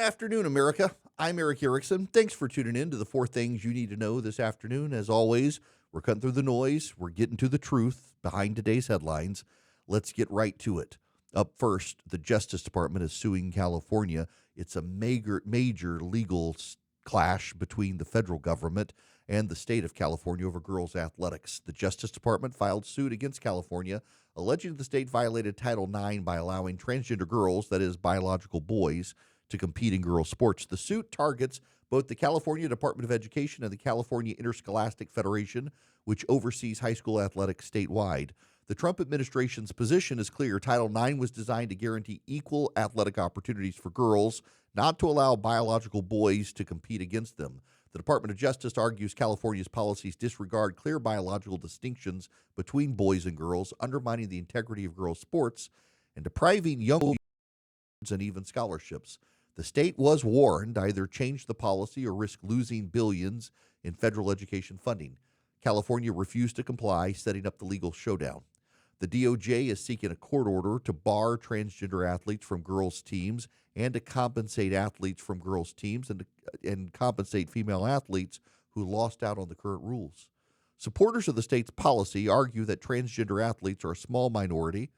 afternoon, America. I'm Eric Erickson. Thanks for tuning in to the 4 things you need to know this afternoon. As always, we're cutting through the noise. We're getting to the truth behind today's headlines. Let's get right to it. Up first, the Justice Department is suing California. It's a major legal clash between the federal government and the state of California over girls' athletics. The Justice Department filed suit against California, alleging the state violated Title IX by allowing transgender girls, that is, biological boys, to compete in girls' sports. The suit targets both the California Department of Education and the California Interscholastic Federation, which oversees high school athletics statewide. The Trump administration's position is clear. Title IX was designed to guarantee equal athletic opportunities for girls, not to allow biological boys to compete against them. The Department of Justice argues California's policies disregard clear biological distinctions between boys and girls, undermining the integrity of girls' sports and depriving young and even scholarships. The state was warned either change the policy or risk losing billions in federal education funding. California refused to comply, setting up the legal showdown. The DOJ is seeking a court order to bar transgender athletes from girls' teams and to compensate athletes from girls' teams and compensate female athletes who lost out on the current rules. Supporters of the state's policy argue that transgender athletes are a small minority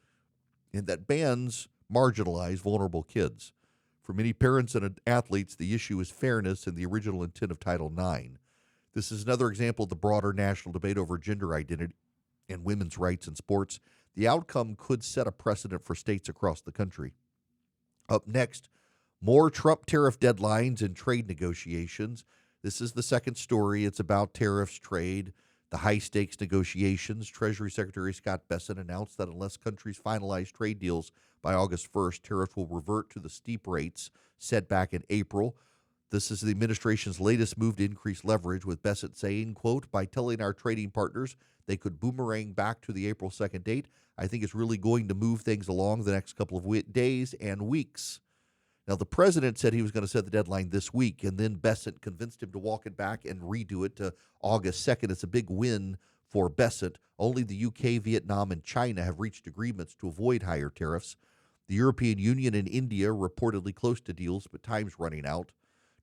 and that bans marginalize vulnerable kids. For many parents and athletes, the issue is fairness and the original intent of Title IX. This is another example of the broader national debate over gender identity and women's rights in sports. The outcome could set a precedent for states across the country. Up next, more Trump tariff deadlines and trade negotiations. This is the second story. It's about tariffs, trade, the high-stakes negotiations. Treasury Secretary Scott Besant announced that unless countries finalize trade deals by August 1st, tariffs will revert to the steep rates set back in April. This is the administration's latest move to increase leverage, with Besant saying, quote, by telling our trading partners they could boomerang back to the April 2nd date, I think it's really going to move things along the next couple of days and weeks. Now, the president said he was going to set the deadline this week, and then Besant convinced him to walk it back and redo it to August 2nd. It's a big win for Besant. Only the UK, Vietnam, and China have reached agreements to avoid higher tariffs. The European Union and India are reportedly close to deals, but time's running out.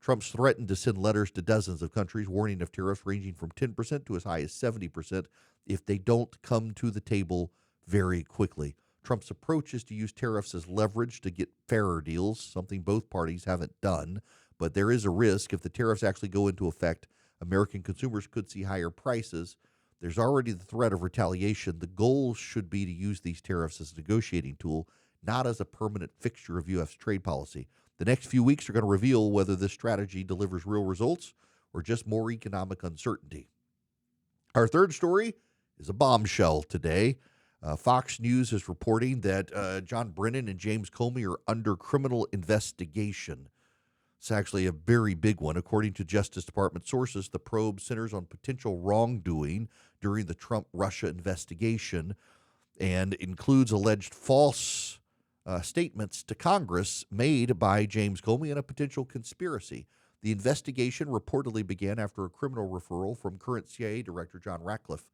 Trump's threatened to send letters to dozens of countries warning of tariffs ranging from 10% to as high as 70% if they don't come to the table very quickly. Trump's approach is to use tariffs as leverage to get fairer deals, something both parties haven't done. But there is a risk if the tariffs actually go into effect, American consumers could see higher prices. There's already the threat of retaliation. The goal should be to use these tariffs as a negotiating tool, not as a permanent fixture of U.S. trade policy. The next few weeks are going to reveal whether this strategy delivers real results or just more economic uncertainty. Our third story is a bombshell today. Fox News is reporting that John Brennan and James Comey are under criminal investigation. It's actually a very big one. According to Justice Department sources, the probe centers on potential wrongdoing during the Trump-Russia investigation and includes alleged false statements to Congress made by James Comey and a potential conspiracy. The investigation reportedly began after a criminal referral from current CIA Director John Ratcliffe,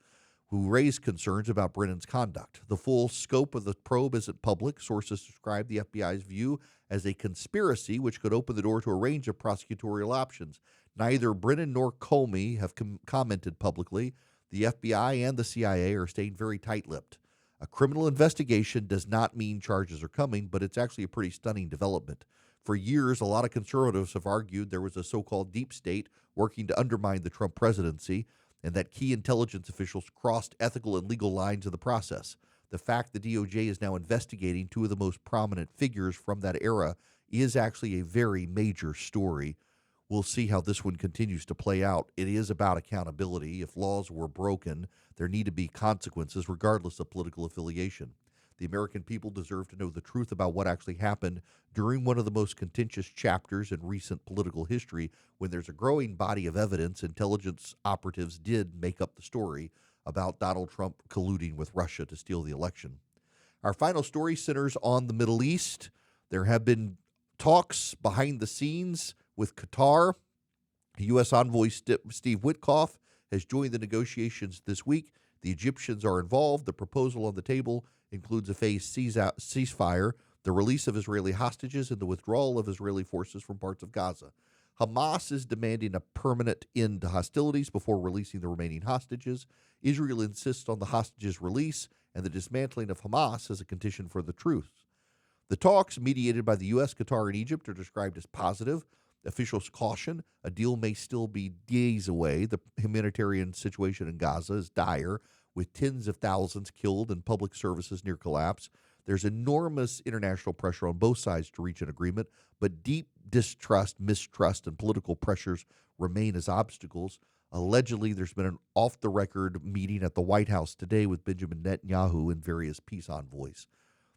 who raised concerns about Brennan's conduct. The full scope of the probe isn't public. Sources describe the FBI's view as a conspiracy, which could open the door to a range of prosecutorial options. Neither Brennan nor Comey have commented publicly. The FBI and the CIA are staying very tight-lipped. A criminal investigation does not mean charges are coming, but it's actually a pretty stunning development. For years, a lot of conservatives have argued there was a so-called deep state working to undermine the Trump presidency, and that key intelligence officials crossed ethical and legal lines in the process. The fact the DOJ is now investigating two of the most prominent figures from that era is actually a very major story. We'll see how this one continues to play out. It is about accountability. If laws were broken, there need to be consequences regardless of political affiliation. The American people deserve to know the truth about what actually happened during one of the most contentious chapters in recent political history. When there's a growing body of evidence, intelligence operatives did make up the story about Donald Trump colluding with Russia to steal the election. Our final story centers on the Middle East. There have been talks behind the scenes with Qatar. U.S. Envoy Steve Witkoff has joined the negotiations this week. The Egyptians are involved. The proposal on the table includes a phased ceasefire. the release of Israeli hostages, and the withdrawal of Israeli forces from parts of Gaza. Hamas is demanding a permanent end to hostilities before releasing the remaining hostages. Israel insists on the hostages' release and the dismantling of Hamas as a condition for the truce. The talks, mediated by the U.S., Qatar, and Egypt, are described as positive. Officials caution a deal may still be days away. The humanitarian situation in Gaza is dire, with tens of thousands killed and public services near collapse. There's enormous international pressure on both sides to reach an agreement, but deep distrust, mistrust, and political pressures remain as obstacles. Allegedly, there's been an off-the-record meeting at the White House today with Benjamin Netanyahu and various peace envoys.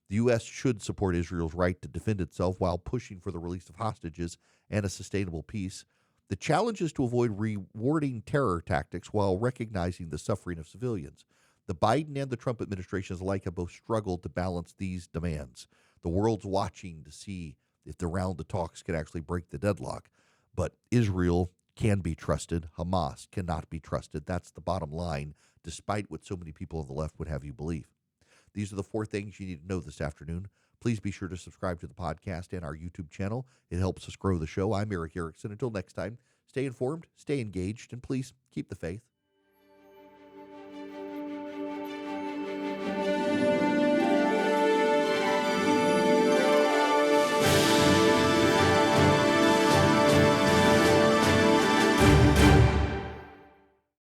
The U.S. should support Israel's right to defend itself while pushing for the release of hostages and a sustainable peace. The challenge is to avoid rewarding terror tactics while recognizing the suffering of civilians. The Biden and the Trump administrations alike have both struggled to balance these demands. The world's watching to see if the round of talks can actually break the deadlock. But Israel can be trusted. Hamas cannot be trusted. That's the bottom line, despite what so many people on the left would have you believe. These are the 4 things you need to know this afternoon. Please be sure to subscribe to the podcast and our YouTube channel. It helps us grow the show. I'm Eric Erickson. Until next time, stay informed, stay engaged, and please keep the faith.